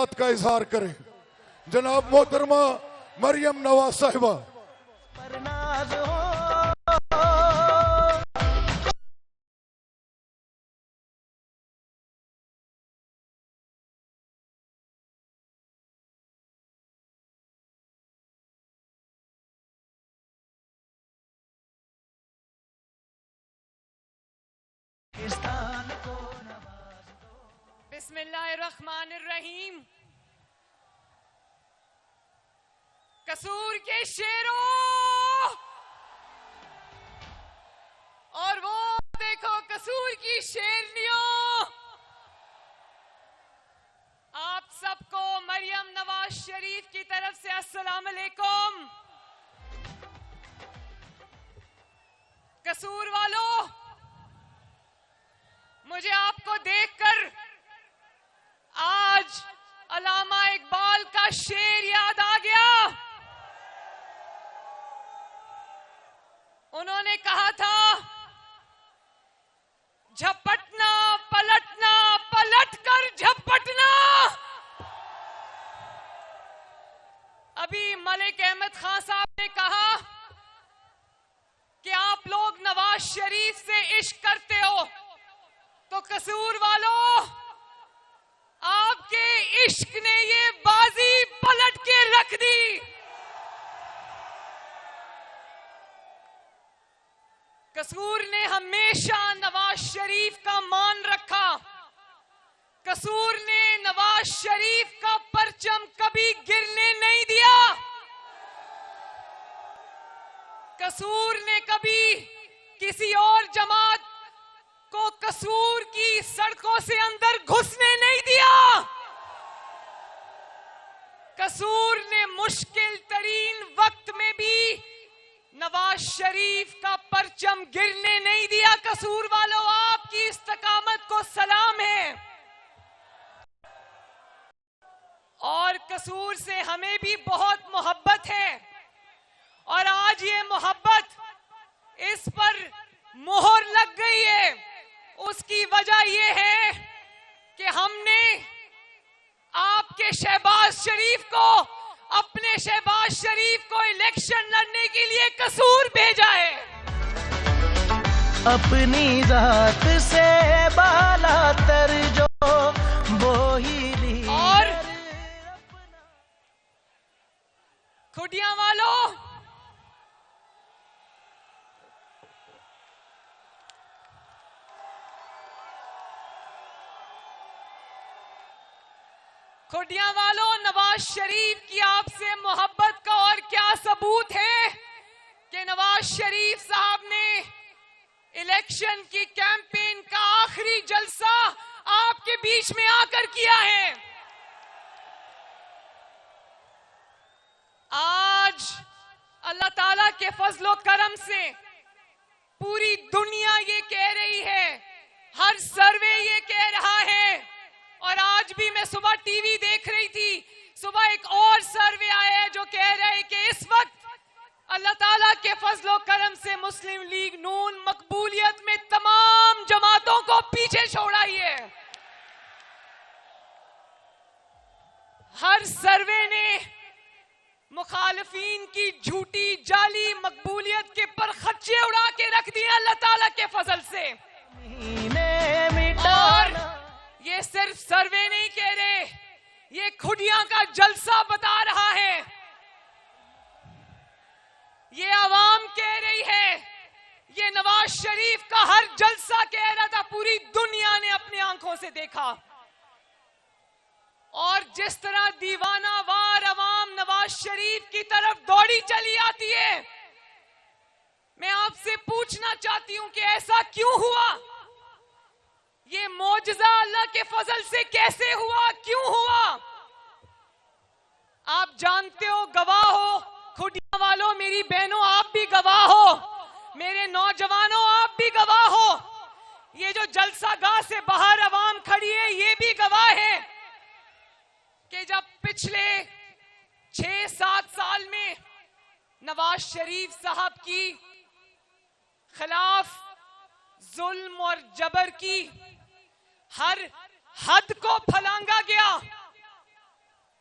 تعزیت کا اظہار کریں جناب محترمہ مریم نواز صاحبہ. بسم اللہ الرحمن الرحیم. قصور کے شیروں اور وہ دیکھو قصور کی شیرنیوں، آپ سب کو مریم نواز شریف کی طرف سے السلام علیکم. قصور والوں، مجھے آپ کو دیکھ کر آج علامہ اقبال کا شعر یاد آ گیا. انہوں نے کہا تھا جھپٹنا پلٹنا پلٹ کر جھپٹنا. ابھی ملک احمد خان صاحب نے کہا کہ آپ لوگ نواز شریف سے عشق کرتے ہو، تو قصور والوں آپ کے عشق نے یہ بازی پلٹ کے رکھ دی. قصور نے ہمیشہ نواز شریف کا مان رکھا. قصور نے نواز شریف کا پرچم کبھی گرنے نہیں دیا. قصور نے کبھی کسی اور جماعت کو قصور کی سڑکوں سے اندر گھسنے نہیں دیا. قصور نے مشکل ترین وقت میں بھی نواز شریف کا پرچم گرنے نہیں دیا. قصور والوں، آپ کی استقامت کو سلام ہے. اور قصور سے ہمیں بھی بہت محبت ہے، اور آج یہ محبت اس پر مہر لگ گئی ہے. اس کی وجہ یہ ہے کہ ہم نے آپ کے شہباز شریف کو، اپنے شہباز شریف کو الیکشن لڑنے کے لیے قصور بھیجا ہے. اپنی ذات سے بالا تر جو وہی لی. اور کھڈیاں والوں، کھڈیاں والوں، نواز شریف کی آپ سے محبت کا اور کیا ثبوت ہے کہ نواز شریف صاحب نے الیکشن کی کیمپین کا آخری جلسہ آپ کے بیچ میں آ کر کیا ہے. آج اللہ تعالیٰ کے فضل و کرم سے پوری دنیا یہ کہہ رہی ہے، ہر سروے یہ کہہ رہا ہے، اور آج بھی میں صبح ٹی وی دیکھ رہی تھی، صبح ایک اور سروے آیا ہے جو کہہ رہے ہیں کہ اس وقت اللہ تعالیٰ کے فضل و کرم سے مسلم لیگ نون مقبولیت میں تمام جماعتوں کو پیچھے چھوڑ آئی ہے. ہر سروے نے مخالفین کی جھوٹی جعلی مقبولیت کے پر خدشے اڑا کے رکھ دیے اللہ تعالیٰ کے فضل سے. اور یہ صرف سروے نہیں کہہ رہے، یہ کھڈیاں کا جلسہ بتا رہا ہے، یہ عوام کہہ رہی ہے، یہ نواز شریف کا ہر جلسہ کہہ رہا تھا، پوری دنیا نے اپنی آنکھوں سے دیکھا. اور جس طرح دیوانہ وار عوام نواز شریف کی طرف دوڑی چلی آتی ہے، میں آپ سے پوچھنا چاہتی ہوں کہ ایسا کیوں ہوا؟ یہ معجزہ اللہ کے فضل سے کیسے ہوا، کیوں ہوا؟ آپ جانتے ہو، گواہ ہو، کھڈیاں والوں، میری بہنوں آپ بھی گواہ ہو، میرے نوجوانوں آپ بھی گواہ ہو، یہ جو جلسہ گاہ سے باہر عوام کھڑی ہے یہ بھی گواہ ہے کہ جب پچھلے 6-7 سال میں نواز شریف صاحب کی خلاف ظلم اور جبر کی ہر حد کو پھلانگا گیا،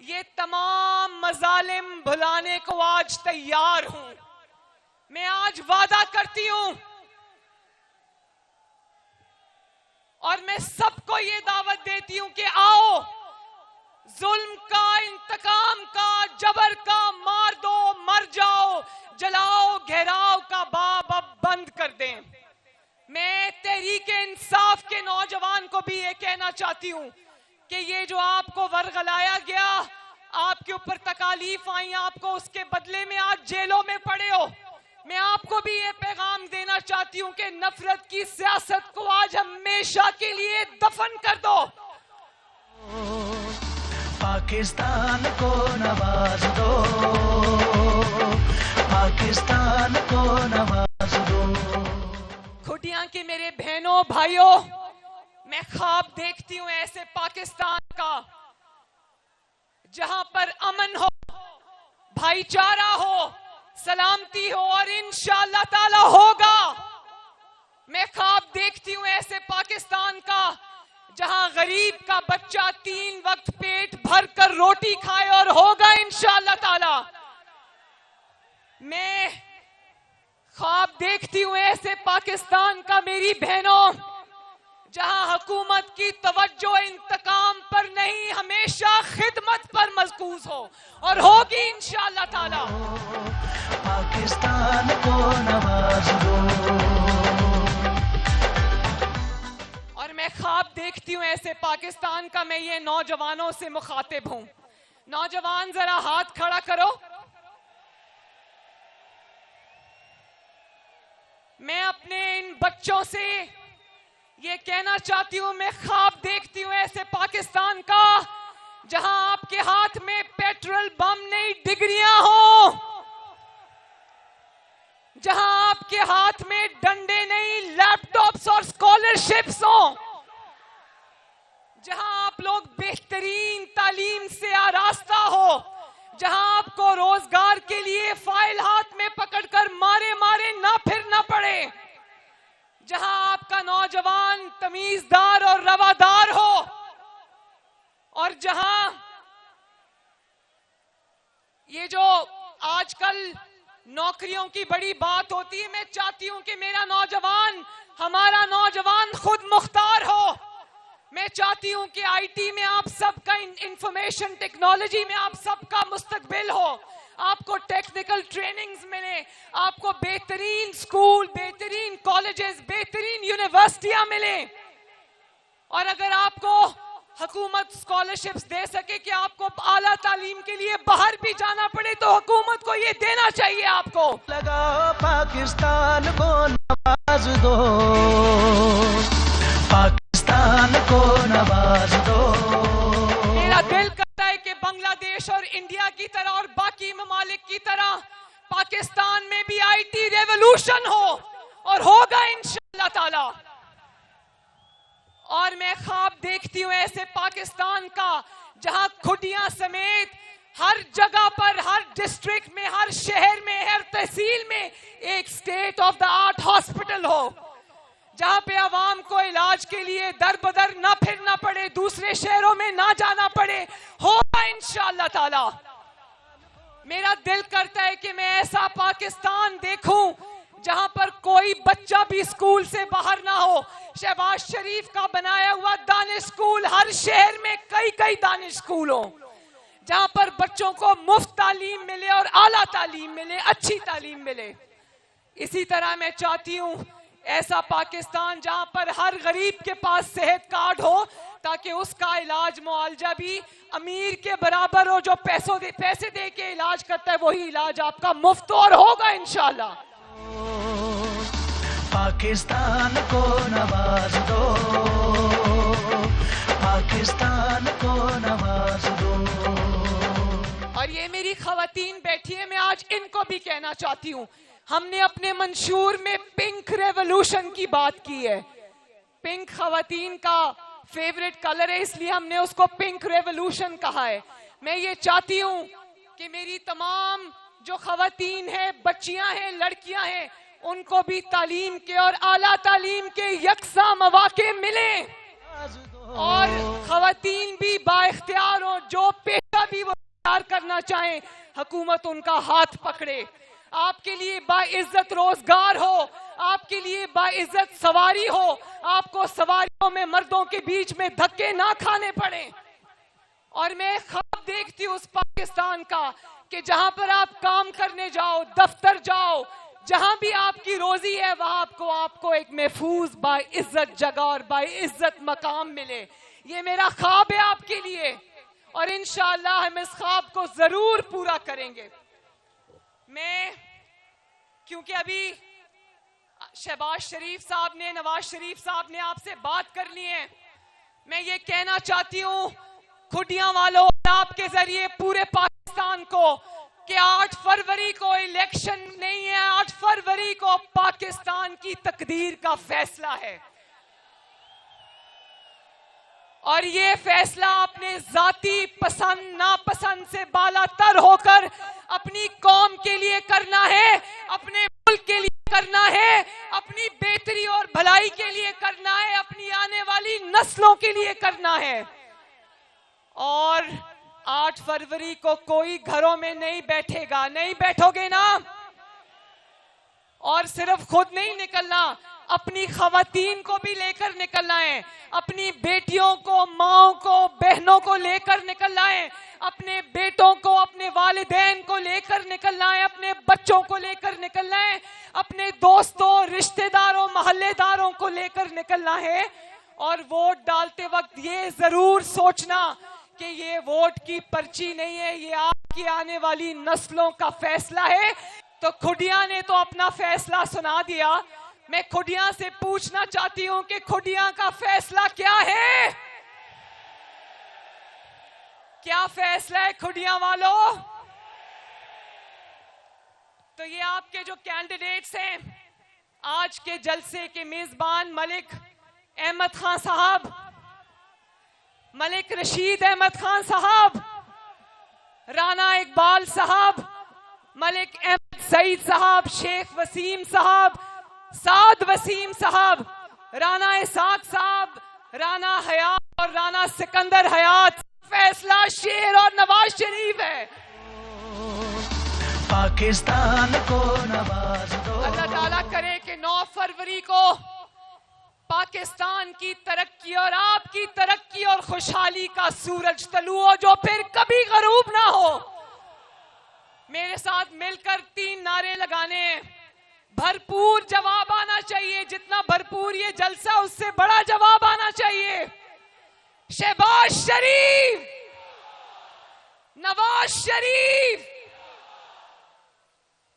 یہ تمام مظالم بھلانے کو آج تیار ہوں. میں آج وعدہ کرتی ہوں اور میں سب کو یہ دعوت دیتی ہوں کہ آؤ ظلم کا، انتقام کا، جبر کا، مار دو، مر جاؤ، جلاؤ گھیراؤ کا باب اب بند کر دیں. میں تحریک انصاف کے نوجوان کو بھی یہ کہنا چاہتی ہوں کہ یہ جو آپ کو ورغلایا گیا، آپ کے اوپر تکالیف آئیں، آپ کو اس کے بدلے میں آج جیلوں میں پڑے ہو. میں آپ کو بھی یہ پیغام دینا چاہتی ہوں کہ نفرت کی سیاست کو آج ہمیشہ کے لیے دفن کر دو. پاکستان کو نواز دو، پاکستان کو نواز دو. کھٹیاں کے میرے بہنوں بھائیوں، میں خواب دیکھتی ہوں ایسے پاکستان کا جہاں پر امن ہو، بھائی چارہ ہو، سلامتی ہو، اور انشاءاللہ تعالی ہوگا. میں خواب دیکھتی ہوں ایسے پاکستان کا جہاں غریب کا بچہ 3 وقت پیٹ بھر کر روٹی کھائے، اور ہوگا انشاءاللہ تعالی. میں خواب دیکھتی ہوں ایسے پاکستان کا میری بہنوں جہاں حکومت کی توجہ انتقام پر نہیں، ہمیشہ خدمت پر مرکوز ہو، اور ہوگی انشاءاللہ تعالی. پاکستان کو نواز دو. اور میں خواب دیکھتی ہوں ایسے پاکستان کا، میں یہ نوجوانوں سے مخاطب ہوں. نوجوان ذرا ہاتھ کھڑا کرو. میں اپنے ان بچوں سے یہ کہنا چاہتی ہوں، میں خواب دیکھتی ہوں ایسے پاکستان کا جہاں آپ کے ہاتھ میں پیٹرول بم نہیں، ڈگریاں ہوں، جہاں آپ کے ہاتھ میں ڈنڈے نہیں، لیپ ٹاپس اور اسکالرشپس ہوں، جہاں آپ لوگ بہترین تعلیم سے آراستہ ہو، جہاں آپ کو روزگار کے لیے فائل ہاتھ میں پکڑ کر مارے نہ پھرنا پڑے، جہاں آپ کا نوجوان تمیزدار اور روادار ہو، اور جہاں یہ جو آج کل نوکریوں کی بڑی بات ہوتی ہے، میں چاہتی ہوں کہ میرا نوجوان، ہمارا نوجوان خود مختار ہو. میں چاہتی ہوں کہ آئی ٹی میں آپ سب کا، انفارمیشن ٹیکنالوجی میں آپ سب کا مستقبل ہو، آپ کو ٹیکنیکل ٹریننگز ملیں، آپ کو بہترین سکول، بہترین کالجز، بہترین یونیورسٹیاں ملیں، اور اگر آپ کو حکومت اسکالرشپس دے سکے کہ آپ کو اعلیٰ تعلیم کے لیے باہر بھی جانا پڑے تو حکومت کو یہ دینا چاہیے آپ کو. لگاؤ پاکستان کو نواز دو، پاکستان کو نواز دو. میرا دل کرتا ہے کہ بنگلہ دیش اور انڈیا کی طرح اور باقی ممالک کی طرح پاکستان میں بھی آئی ٹی ریولوشن ہو، اور ہوگا انشاءاللہ تعالی. اور میں خواب دیکھتی ہوں ایسے پاکستان کا جہاں کھٹیاں سمیت ہر جگہ پر، ہر ڈسٹرکٹ میں، ہر شہر میں، ہر تحصیل میں ایک state of the art hospital ہو، جہاں پہ عوام کو علاج کے لیے در بدر نہ پھرنا پڑے، دوسرے شہروں میں نہ جانا پڑے. ہوگا انشاءاللہ تعالی. میرا دل کرتا ہے کہ میں ایسا پاکستان دیکھوں جہاں پر کوئی بچہ بھی اسکول سے باہر نہ ہو. شہباز شریف کا بنایا ہوا دانش اسکول، ہر شہر میں کئی دانش اسکول ہوں جہاں پر بچوں کو مفت تعلیم ملے اور اعلیٰ تعلیم ملے، اچھی تعلیم ملے. اسی طرح میں چاہتی ہوں ایسا پاکستان جہاں پر ہر غریب کے پاس صحت کارڈ ہو، تاکہ اس کا علاج معالجہ بھی امیر کے برابر ہو. جو پیسے دے کے علاج کرتا ہے وہی علاج آپ کا مفت اور ہوگا انشاءاللہ. پاکستان کو نواز دو، پاکستان کو نواز دو. اور یہ میری خواتین بیٹھی ہے، میں آج ان کو بھی کہنا چاہتی ہوں، ہم نے اپنے منشور میں پنک ریولوشن کی بات کی ہے. پنک خواتین کا فیوریٹ کلر ہے، اس لیے ہم نے اس کو پنک ریولوشن کہا ہے. میں یہ چاہتی ہوں کہ میری تمام جو خواتین ہیں، بچیاں ہیں، لڑکیاں ہیں، ان کو بھی تعلیم کے اور اعلیٰ تعلیم کے یکساں مواقع ملیں، اور خواتین بھی با اختیار ہوں. جو پیشہ بھی وہ اختیار کرنا چاہیں حکومت ان کا ہاتھ پکڑے. آپ کے لیے باعزت روزگار ہو, آپ کے لیے باعزت سواری ہو, آپ کو سواریوں میں مردوں کے بیچ میں دھکے نہ کھانے پڑیں. اور میں خواب دیکھتی ہوں اس پاکستان کا کہ جہاں پر آپ کام کرنے جاؤ, دفتر جاؤ, جہاں بھی آپ کی روزی ہے وہاں آپ کو ایک محفوظ باعزت جگہ اور باعزت مقام ملے. یہ میرا خواب ہے آپ کے لیے, اور انشاءاللہ ہم اس خواب کو ضرور پورا کریں گے. میں کیونکہ ابھی شہباز شریف صاحب نے, نواز شریف صاحب نے آپ سے بات کر لی ہے, میں یہ کہنا چاہتی ہوں کھڈیاں والوں آپ کے ذریعے پورے پاکستان کو کہ 8 فروری کو الیکشن نہیں ہے, 8 فروری کو پاکستان کی تقدیر کا فیصلہ ہے. اور یہ فیصلہ اپنے ذاتی پسند ناپسند سے بالا تر ہو کر اپنی قوم کے لیے کرنا ہے, اپنے ملک کے لیے کرنا ہے, اپنی بہتری اور بھلائی کے لیے کرنا ہے, اپنی آنے والی نسلوں کے لیے کرنا ہے. اور 8 فروری کو کوئی گھروں میں نہیں بیٹھے گا, نہیں بیٹھو گے نا. اور صرف خود نہیں نکلنا, اپنی خواتین کو بھی لے کر نکلنا ہے, اپنی بیٹیوں کو, ماؤں کو, بہنوں کو لے کر نکلنا ہے, اپنے بیٹوں کو, اپنے والدین کو لے کر نکلنا ہے, اپنے بچوں کو لے کر نکلنا ہے, اپنے دوستوں, رشتہ داروں, محلے داروں کو لے کر نکلنا ہے. اور ووٹ ڈالتے وقت یہ ضرور سوچنا کہ یہ ووٹ کی پرچی نہیں ہے, یہ آپ کی آنے والی نسلوں کا فیصلہ ہے. تو کھڈیاں نے تو اپنا فیصلہ سنا دیا, میں کھڈیاں سے پوچھنا چاہتی ہوں کہ کھڈیاں کا فیصلہ کیا ہے؟ کیا فیصلہ ہے کھڈیاں والوں؟ تو یہ آپ کے جو کینڈیڈیٹس ہیں, آج کے جلسے کے میزبان ملک احمد خان صاحب, ملک رشید احمد خان صاحب, رانا اقبال صاحب, ملک احمد سعید صاحب, شیخ وسیم صاحب, سعد وسیم صاحب, رانا اسحاق صاحب, رانا حیات اور رانا سکندر حیات. فیصلہ شیر اور نواز شریف ہے. پاکستان کو نواز دو. اللہ تعالیٰ کرے کہ 9 فروری کو پاکستان کی ترقی اور آپ کی ترقی اور خوشحالی کا سورج طلوع ہو جو پھر کبھی غروب نہ ہو. میرے ساتھ مل کر 3 نعرے لگانے ہیں. بھرپور جواب آنا چاہیے, جتنا بھرپور یہ جلسہ اس سے بڑا جواب آنا چاہیے. شہباز شریف, نواز شریف,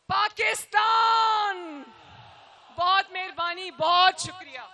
پاکستان. بہت مہربانی, بہت شکریہ.